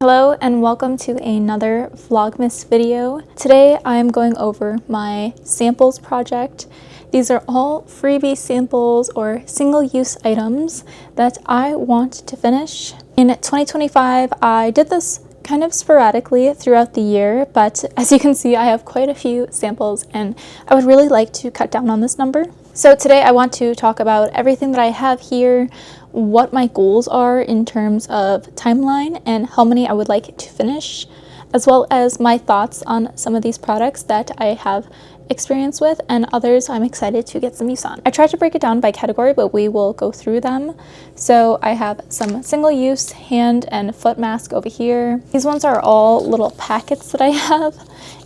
Hello and welcome to another Vlogmas video. Today I'm going over my samples project. These are all freebie samples or single-use items that I want to finish. In 2025, I did this kind of sporadically throughout the year, but as you can see, I have quite a few samples and I would really like to cut down on this number. So today I want to talk about everything that I have here, what my goals are in terms of timeline and how many I would like to finish, as well as my thoughts on some of these products that I have experience with and others I'm excited to get some use on. I tried to break it down by category, but we will go through them. So I have some single-use hand and foot mask over here. These ones are all little packets that I have.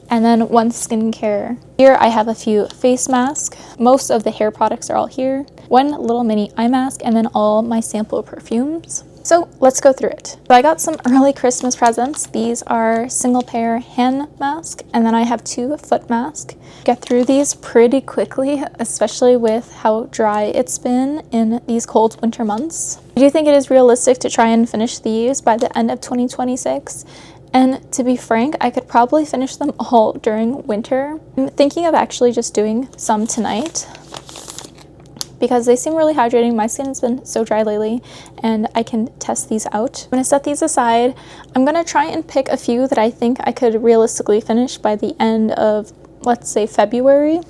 And then one skincare. Here I have a few face masks. Most of the hair products are all here. One little mini eye mask and then all my sample perfumes. So let's go through it. So I got some early Christmas presents. These are single pair hand mask and then I have two foot masks. Get through these pretty quickly, especially with how dry it's been in these cold winter months. Do you think it is realistic to try and finish these by the end of 2026? And to be frank, I could probably finish them all during winter. I'm thinking of actually just doing some tonight because they seem really hydrating. My skin has been so dry lately and I can test these out. I'm gonna set these aside. I'm gonna try and pick a few that I think I could realistically finish by the end of, let's say, February.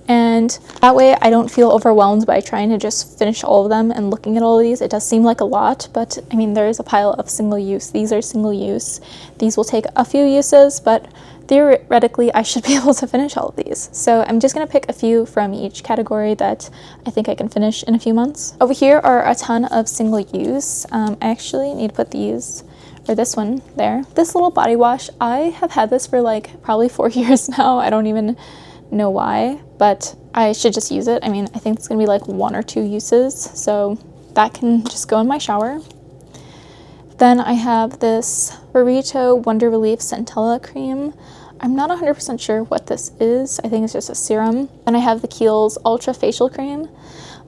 And that way I don't feel overwhelmed by trying to just finish all of them and looking at all of these. It does seem like a lot, but I mean, there is a pile of single use. These are single use. These will take a few uses, but theoretically I should be able to finish all of these. So I'm just gonna pick a few from each category that I think I can finish in a few months. Over here are a ton of single use. I actually need to put these, or this one there. This little body wash, I have had this for like probably 4 years now. I don't even know why, but I should just use it. I mean, I think it's gonna be like 1 or 2 uses, so that can just go in my shower. Then I have this Burrito Wonder Relief Centella cream. I'm not 100% sure what this is. I think it's just a serum. And I have the Kiehl's Ultra Facial Cream.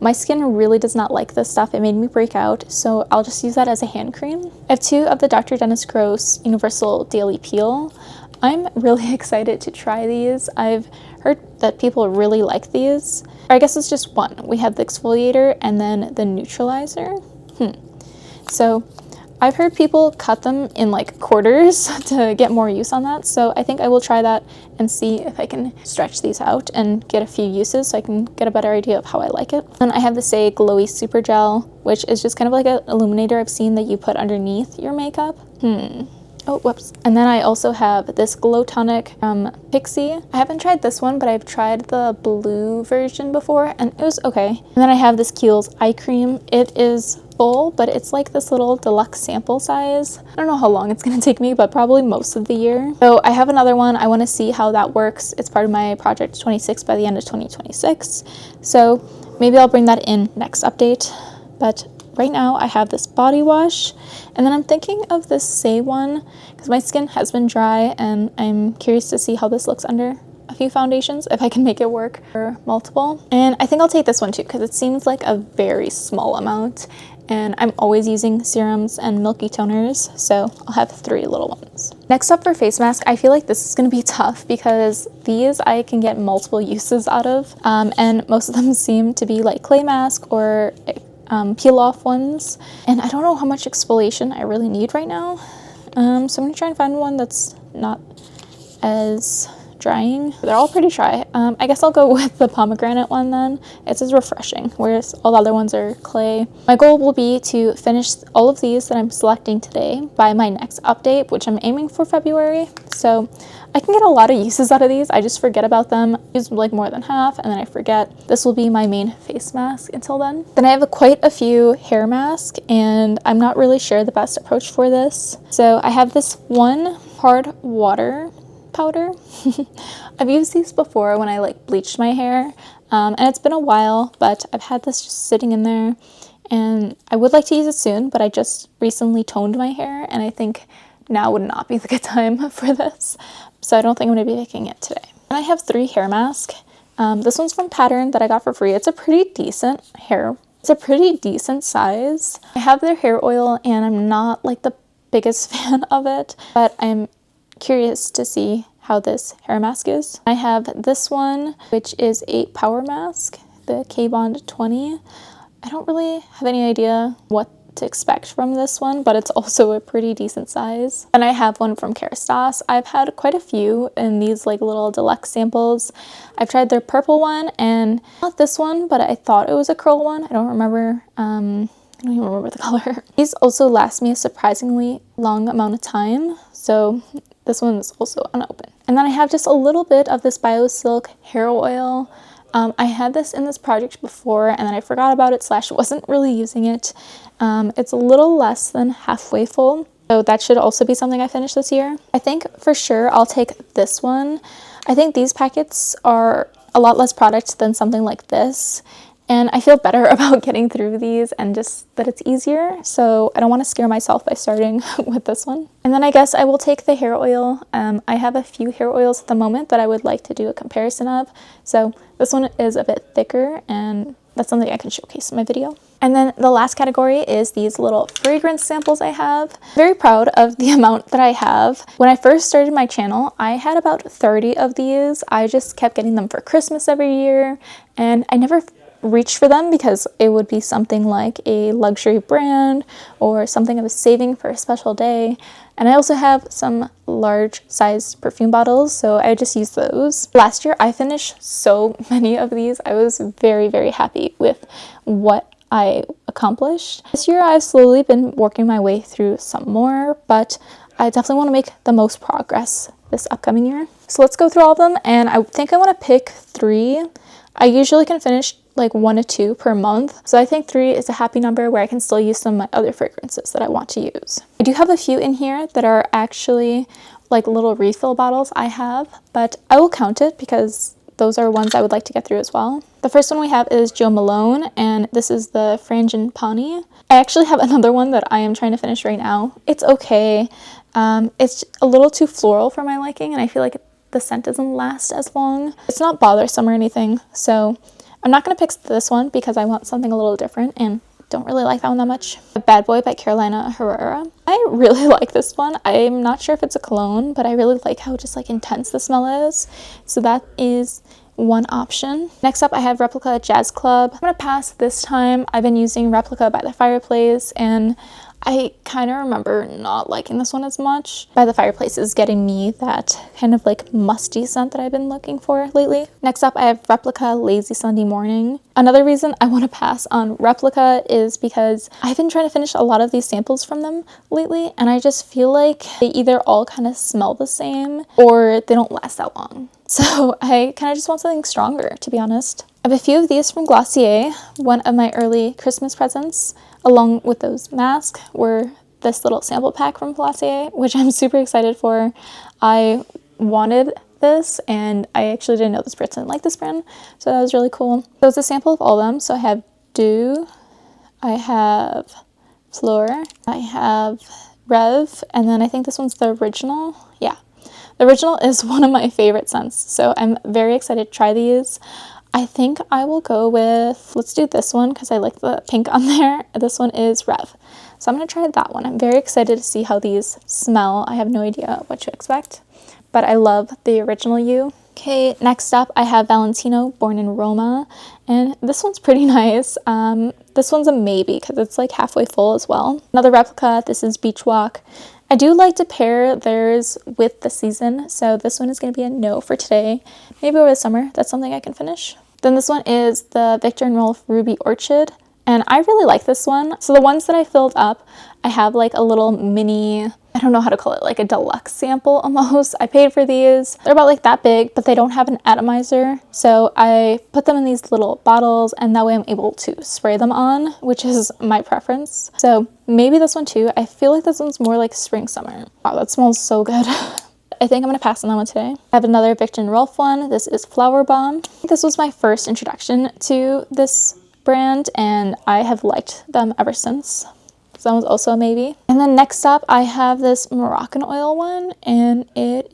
My skin really does not like this stuff. It made me break out, so I'll just use that as a hand cream. I have 2 of the Dr. Dennis Gross Universal Daily Peel. I'm really excited to try these. I've heard that people really like these. Or I guess it's just one. We have the exfoliator and then the neutralizer. So I've heard people cut them in like quarters to get more use on that. So I think I will try that and see if I can stretch these out and get a few uses so I can get a better idea of how I like it. And I have the Say Glowy Super Gel, which is just kind of like an illuminator I've seen that you put underneath your makeup. Oh, whoops. And then I also have this Glow Tonic from Pixie. I haven't tried this one, but I've tried the blue version before and it was okay. And then I have this Kiehl's eye cream. It is full, but it's like this little deluxe sample size. I don't know how long it's gonna take me, but probably most of the year. So I have another one. I wanna see how that works. It's part of my Project 26 by the end of 2026. So maybe I'll bring that in next update. But right now I have this body wash and then I'm thinking of this Say one because my skin has been dry and I'm curious to see how this looks under a few foundations, if I can make it work for multiple. And I think I'll take this one too because it seems like a very small amount and I'm always using serums and milky toners, so I'll have 3 little ones. Next up for face mask, I feel like this is gonna be tough because these I can get multiple uses out of and most of them seem to be like clay mask or peel off ones, and I don't know how much exfoliation I really need right now, so I'm gonna try and find one that's not as drying. They're all pretty dry. I guess I'll go with the pomegranate one then. It's as refreshing, whereas all the other ones are clay. My goal will be to finish all of these that I'm selecting today by my next update, which I'm aiming for February, so I can get a lot of uses out of these. I just forget about them. I use like more than half and then I forget. This will be my main face mask until then. Then I have quite a few hair masks and I'm not really sure the best approach for this. So I have this one hard water powder. I've used these before when I like bleached my hair and it's been a while, but I've had this just sitting in there and I would like to use it soon, but I just recently toned my hair and I think now would not be the good time for this. So I don't think I'm going to be picking it today. And I have 3 hair masks. This one's from Pattern that I got for free. It's a pretty decent hair. It's a pretty decent size. I have their hair oil and I'm not like the biggest fan of it, but I'm curious to see how this hair mask is. I have this one, which is a power mask, the K-Bond 20. I don't really have any idea what to expect from this one, but it's also a pretty decent size. And I have one from Kerastase. I've had quite a few in these like little deluxe samples. I've tried their purple one and not this one, but I thought it was a curl one. I don't remember. I don't even remember the color. These also last me a surprisingly long amount of time, so this one is also unopened. And then I have just a little bit of this BioSilk hair oil. I had this in this project before and then I forgot about it / wasn't really using it. It's a little less than halfway full, so that should also be something I finish this year. I think for sure I'll take this one. I think these packets are a lot less product than something like this, and I feel better about getting through these and just that it's easier, so I don't want to scare myself by starting with this one. And then I guess I will take the hair oil. I have a few hair oils at the moment that I would like to do a comparison of, so this one is a bit thicker and that's something I can showcase in my video. And then the last category is these little fragrance samples I have. Very proud of the amount that I have. When I first started my channel, I had about 30 of these. I just kept getting them for Christmas every year, and I never reached for them because it would be something like a luxury brand or something I was saving for a special day. And I also have some large size perfume bottles, so I just use those. Last year I finished so many of these. I was very, very happy with what I accomplished. This year I've slowly been working my way through some more, but I definitely want to make the most progress this upcoming year. So let's go through all of them, and I think I want to pick 3. I usually can finish like 1 to 2 per month, so I think 3 is a happy number where I can still use some of my other fragrances that I want to use. I do have a few in here that are actually like little refill bottles I have, but I will count it because those are ones I would like to get through as well. The first one we have is Jo Malone, and this is the Frangipani. I actually have another one that I am trying to finish right now. It's okay. It's a little too floral for my liking, and I feel like the scent doesn't last as long. It's not bothersome or anything, so I'm not going to pick this one because I want something a little different and don't really like that one that much. Bad Boy by Carolina Herrera. I really like this one. I'm not sure if it's a cologne, but I really like how just like intense the smell is. So that is one option. Next up I have Replica Jazz Club. I'm going to pass this time. I've been using Replica by the Fireplace, and I kind of remember not liking this one as much. By the Fireplace is getting me that kind of like musty scent that I've been looking for lately. Next up, I have Replica Lazy Sunday Morning. Another reason I want to pass on Replica is because I've been trying to finish a lot of these samples from them lately, and I just feel like they either all kind of smell the same or they don't last that long. So I kind of just want something stronger, to be honest. I have a few of these from Glossier. One of my early Christmas presents, along with those masks, were this little sample pack from Glossier, which I'm super excited for. I wanted this, and I actually didn't know this person liked this brand, so that was really cool. So it's a sample of all of them. So I have Dew, I have Fleur, I have Rev, and then I think this one's the original. Yeah, the original is one of my favorite scents, so I'm very excited to try these. I think I will go with, let's do this one because I like the pink on there. This one is Rev. So I'm going to try that one. I'm very excited to see how these smell. I have no idea what to expect, but I love the original You. Okay, next up I have Valentino Born in Roma, and this one's pretty nice. This one's a maybe because it's like halfway full as well. Another Replica, this is Beach Walk. I do like to pair theirs with the season, so this one is going to be a no for today. Maybe over the summer, that's something I can finish. Then this one is the Victor and Rolf Ruby Orchid, and I really like this one. So the ones that I filled up, I have like a little mini, I don't know how to call it, like a deluxe sample almost. I paid for these. They're about like that big, but they don't have an atomizer. So I put them in these little bottles, and that way I'm able to spray them on, which is my preference. So maybe this one too. I feel like this one's more like spring summer. Wow, that smells so good. I think I'm going to pass on that one today. I have another Victor and Rolf one. This is Flower Bomb. This was my first introduction to this brand, and I have liked them ever since. So that was also a maybe. And then next up, I have this Moroccan oil one, and it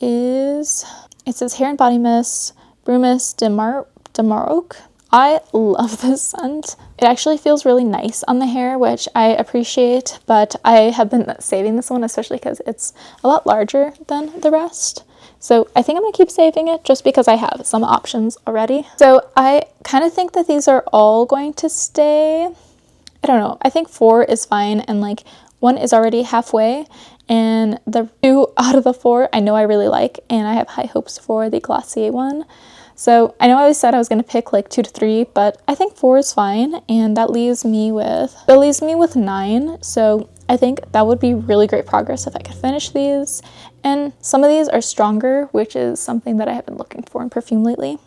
says Hair and Body Mist, Brumis de Maroc. I love this scent. It actually feels really nice on the hair, which I appreciate, but I have been saving this one, especially because it's a lot larger than the rest. So I think I'm gonna keep saving it just because I have some options already. So I kind of think that these are all going to stay. I don't know. I think 4 is fine, and like 1 is already halfway, and the 2 out of the 4 I know I really like, and I have high hopes for the Glossier one. So I know I always said I was going to pick like 2 to 3, but I think 4 is fine, and that leaves me with 9. So I think that would be really great progress if I could finish these. And some of these are stronger, which is something that I have been looking for in perfume lately.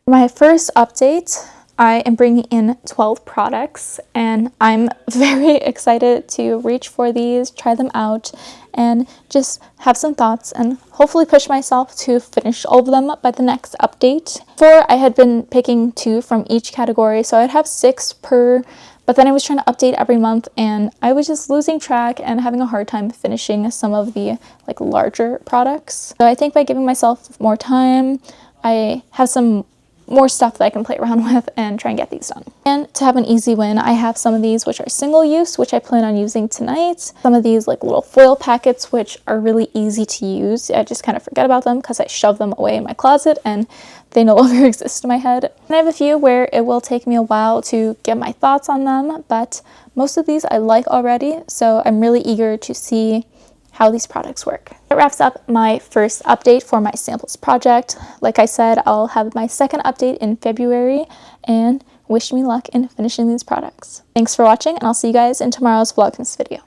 My first update, I am bringing in 12 products, and I'm very excited to reach for these, try them out, and just have some thoughts and hopefully push myself to finish all of them by the next update. Before, I had been picking 2 from each category, so I'd have 6 per, but then I was trying to update every month, and I was just losing track and having a hard time finishing some of the like larger products. So I think by giving myself more time, I have some more stuff that I can play around with and try and get these done. And to have an easy win, I have some of these which are single use, which I plan on using tonight. Some of these like little foil packets, which are really easy to use. I just kind of forget about them because I shove them away in my closet and they no longer exist in my head. And I have a few where it will take me a while to get my thoughts on them, but most of these I like already, so I'm really eager to see how these products work. That wraps up my first update for my samples project. Like I said, I'll have my second update in February, and wish me luck in finishing these products. Thanks for watching, and I'll see you guys in tomorrow's Vlogmas video.